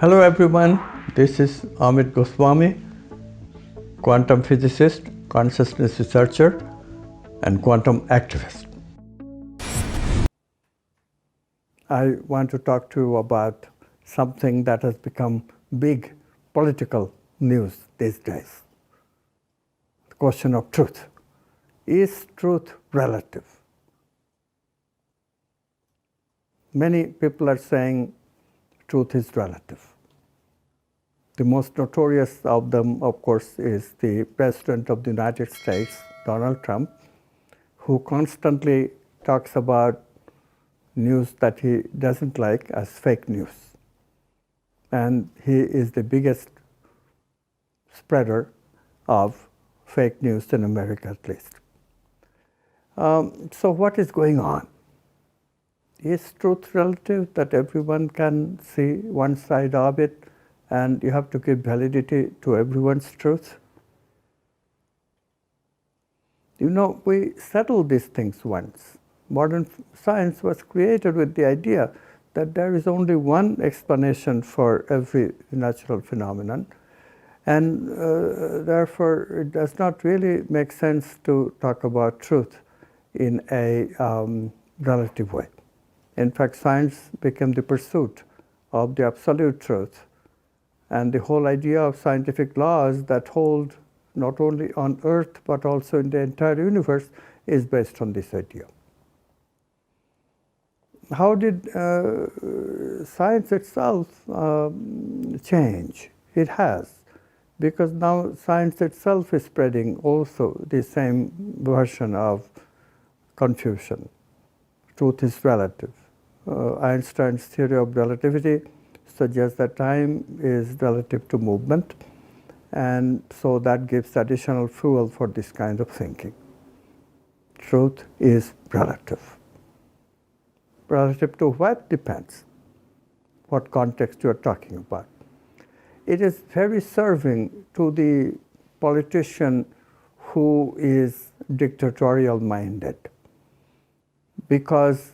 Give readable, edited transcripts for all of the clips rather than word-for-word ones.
Hello everyone, this is Amit Goswami, quantum physicist, consciousness researcher, and quantum activist. I want to talk to you about something that has become big political news these days. The question of truth. Is truth relative? Many people are saying truth is relative. The most notorious of them, of course, is the President of the United States, Donald Trump, who constantly talks about news that he doesn't like as fake news. And he is the biggest spreader of fake news in America, at least. So what is going on? Is truth relative, that everyone can see one side of it and you have to give validity to everyone's truth? You know, we settled these things once. Modern science was created with the idea that there is only one explanation for every natural phenomenon, and therefore it does not really make sense to talk about truth in a relative way. In fact, science became the pursuit of the absolute truth, and the whole idea of scientific laws that hold not only on Earth but also in the entire universe is based on this idea. How did science itself change? It has, because now science itself is spreading also the same version of confusion. Truth is relative. Einstein's theory of relativity suggests that time is relative to movement, and so that gives additional fuel for this kind of thinking. Truth is relative. Relative to what? Depends what context you are talking about. It is very serving to the politician who is dictatorial minded, because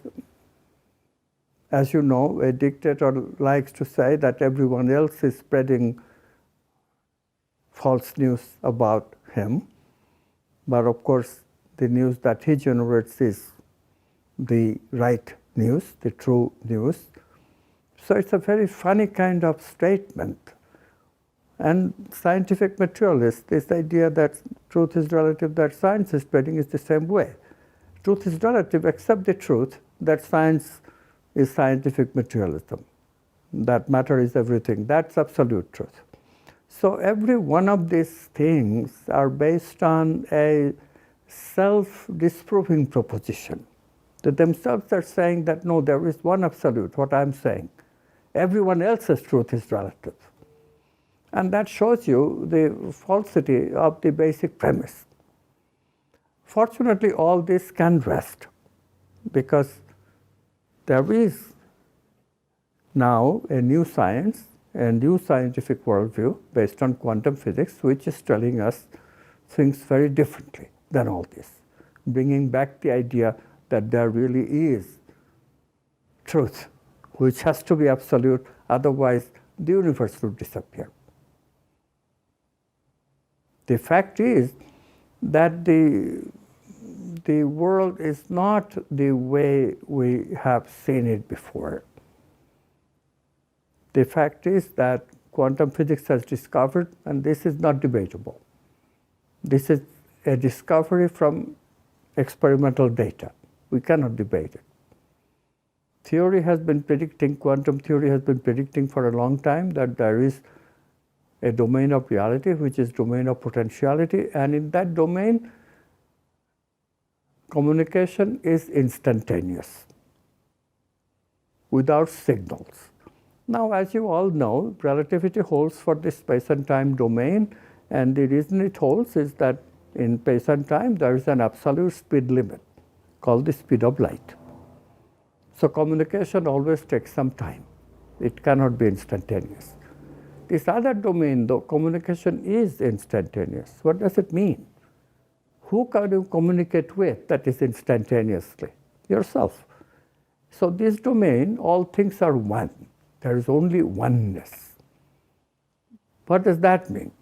as you know, a dictator likes to say that everyone else is spreading false news about him, but of course the news that he generates is the right news, the true news. So it's a very funny kind of statement. And scientific materialists, this idea that truth is relative, that science is spreading, is the same way. Truth is relative except the truth that science is scientific materialism, that matter is everything. That's absolute truth. So every one of these things are based on a self-disproving proposition. They themselves are saying that no, there is one absolute, what I'm saying. Everyone else's truth is relative. And that shows you the falsity of the basic premise. Fortunately, all this can rest, because there is now a new science, a new scientific worldview based on quantum physics, which is telling us things very differently than all this, bringing back the idea that there really is truth, which has to be absolute, otherwise the universe would disappear. The fact is that the world is not the way we have seen it before. The fact is that quantum physics has discovered, and this is not debatable, this is a discovery from experimental data. We cannot debate it. Theory has been predicting, quantum theory has been predicting for a long time that there is a domain of reality, which is domain of potentiality, and in that domain, communication is instantaneous, without signals. Now, as you all know, relativity holds for the space and time domain, and the reason it holds is that in space and time there is an absolute speed limit called the speed of light. So communication always takes some time. It cannot be instantaneous. This other domain, though, communication is instantaneous. What does it mean? Who can you communicate with that is instantaneously? Yourself. So this domain, all things are one. There is only oneness. What does that mean?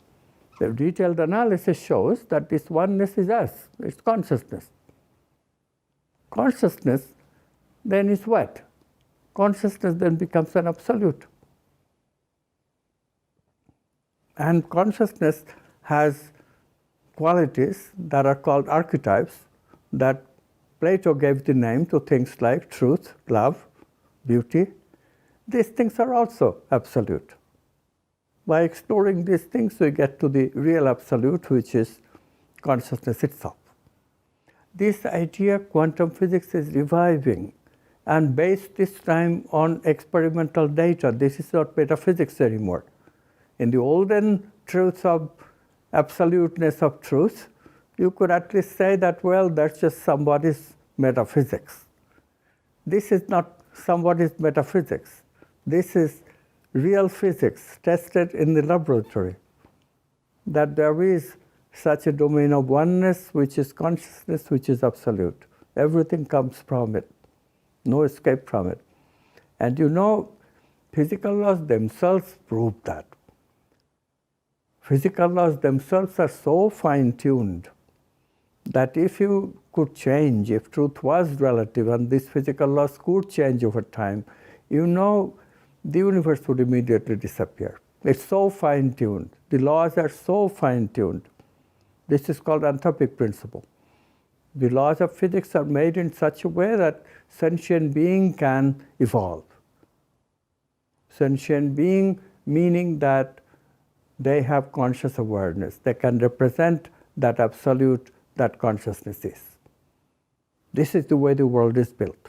The detailed analysis shows that this oneness is us, it's consciousness. Consciousness then is what? Consciousness then becomes an absolute. And consciousness has qualities that are called archetypes that Plato gave the name to things like truth, love, beauty. These things are also absolute. By exploring these things, we get to the real absolute, which is consciousness itself. This idea, quantum physics is reviving and based this time on experimental data. This is not metaphysics anymore. In the olden truths of absoluteness of truth, you could at least say that, well, that's just somebody's metaphysics. This is not somebody's metaphysics. This is real physics tested in the laboratory, that there is such a domain of oneness, which is consciousness, which is absolute. Everything comes from it, no escape from it. And you know, physical laws themselves prove that. Physical laws themselves are so fine-tuned that if you could change, if truth was relative and these physical laws could change over time, you know the universe would immediately disappear. It's so fine-tuned. The laws are so fine-tuned. This is called anthropic principle. The laws of physics are made in such a way that sentient being can evolve. Sentient being meaning that they have conscious awareness. They can represent that absolute that consciousness is. This is the way the world is built.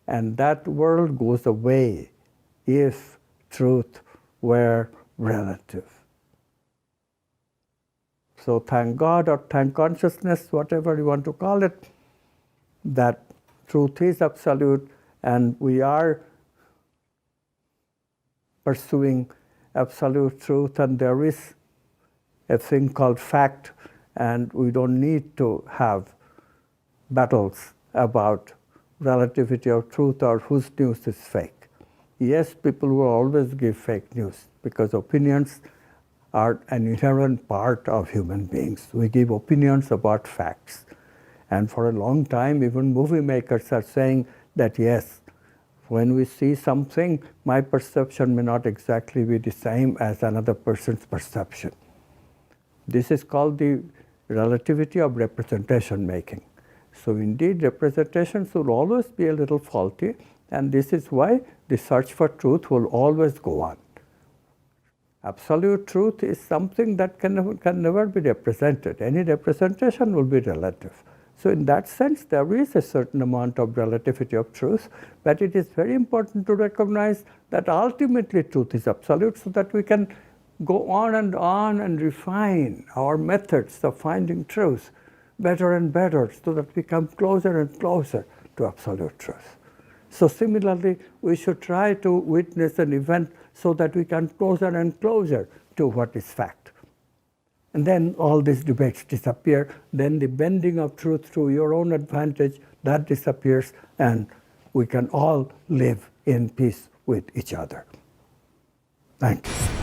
And that world goes away if truth were relative. So thank God or thank consciousness, whatever you want to call it, that truth is absolute and we are pursuing absolute truth, and there is a thing called fact, and we don't need to have battles about relativity of truth or whose news is fake. Yes, people will always give fake news because opinions are an inherent part of human beings. We give opinions about facts. And for a long time, even movie makers are saying that yes, when we see something, my perception may not exactly be the same as another person's perception. This is called the relativity of representation making. So indeed, representations will always be a little faulty, and this is why the search for truth will always go on. Absolute truth is something that can never be represented. Any representation will be relative. So in that sense, there is a certain amount of relativity of truth, but it is very important to recognize that ultimately truth is absolute so that we can go on and refine our methods of finding truth better and better so that we come closer and closer to absolute truth. So similarly, we should try to witness an event so that we come closer and closer to what is fact. And then all these debates disappear. Then the bending of truth to your own advantage, that disappears, and we can all live in peace with each other. Thank you.